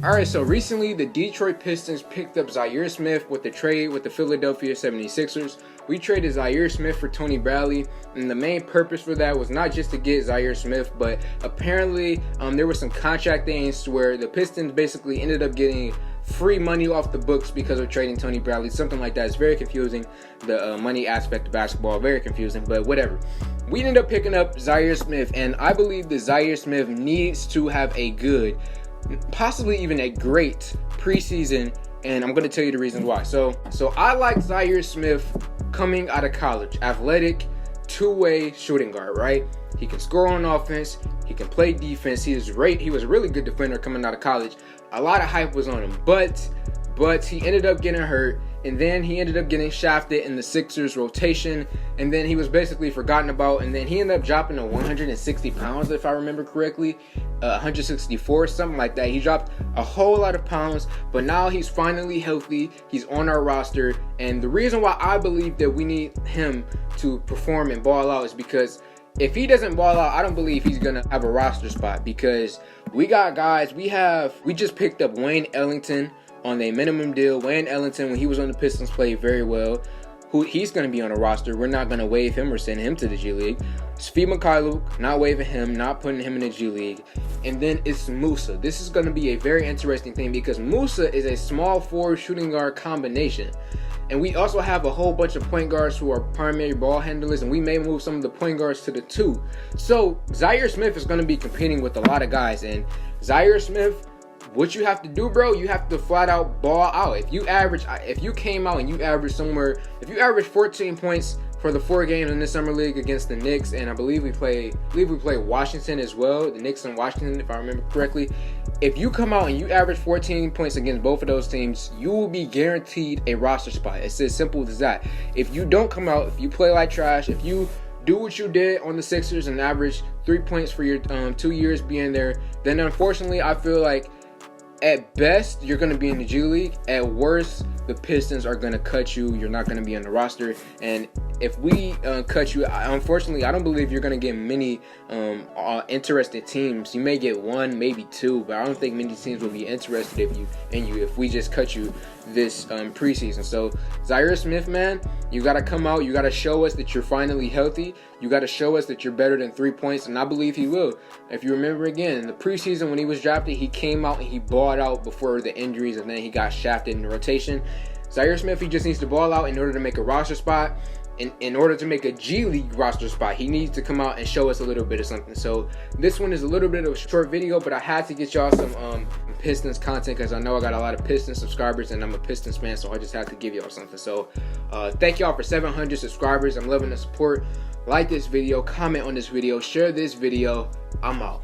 Alright, so recently the Detroit Pistons picked up Zhaire Smith with the trade with the Philadelphia 76ers. We traded Zhaire Smith for Tony Bradley, and the main purpose for that was not just to get Zhaire Smith, but apparently there were some contract things where the Pistons basically ended up getting free money off the books because of trading Tony Bradley, something like that. It's very confusing, the money aspect of basketball, very confusing, but whatever. We ended up picking up Zhaire Smith, and I believe that Zhaire Smith needs to have a good, possibly even a great preseason, and I'm going to tell you the reasons why. So I like Zhaire Smith coming out of college. Athletic, two-way shooting guard, right? He can score on offense, he can play defense. He was a really good defender coming out of college. A lot of hype was on him, but he ended up getting hurt, and then he ended up getting shafted in the Sixers rotation, and then he was basically forgotten about, and then he ended up dropping to 160 pounds, if I remember correctly, 164, something like that. He dropped a whole lot of pounds, but now he's finally healthy. He's on our roster, and the reason why I believe that we need him to perform and ball out is because if he doesn't ball out, I don't believe he's gonna have a roster spot, because we got guys. We just picked up Wayne Ellington on a minimum deal. Wayne Ellington, when he was on the Pistons, played very well. He's going to be on a roster. We're not going to waive him or send him to the G League. Svi Mykhailiuk, not waiving him, not putting him in the G League. And then it's Musa. This is going to be a very interesting thing because Musa is a small forward shooting guard combination. And we also have a whole bunch of point guards who are primary ball handlers, and we may move some of the point guards to the 2. So Zhaire Smith is going to be competing with a lot of guys. And Zhaire Smith, what you have to do, bro, you have to flat out ball out. If you came out and you averaged 14 points for the 4 games in this summer league against the Knicks, and I believe we play Washington as well, the Knicks and Washington, if I remember correctly. If you come out and you average 14 points against both of those teams, you will be guaranteed a roster spot. It's as simple as that. If you don't come out, if you play like trash, if you do what you did on the Sixers and average 3 points for your 2 years being there, then unfortunately I feel like at best, you're going to be in the G League. At worst, the Pistons are going to cut you. You're not going to be on the roster. And if we cut you, unfortunately, I don't believe you're going to get many interested teams. You may get 1, maybe 2, but I don't think many teams will be interested in you if we just cut you this preseason. So Zhaire Smith, man, you got to come out. You got to show us that you're finally healthy. You got to show us that you're better than 3 points, and I believe he will. If you remember again, in the preseason when he was drafted, he came out and he balled out before the injuries, and then he got shafted in the rotation. Zhaire Smith, he just needs to ball out in order to make a roster spot. In order to make a G League roster spot, he needs to come out and show us a little bit of something. So this one is a little bit of a short video, but I had to get y'all some Pistons content because I know I got a lot of Pistons subscribers and I'm a Pistons fan, so I just had to give y'all something. So thank y'all for 700 subscribers. I'm loving the support. Like this video, comment on this video, share this video. I'm out.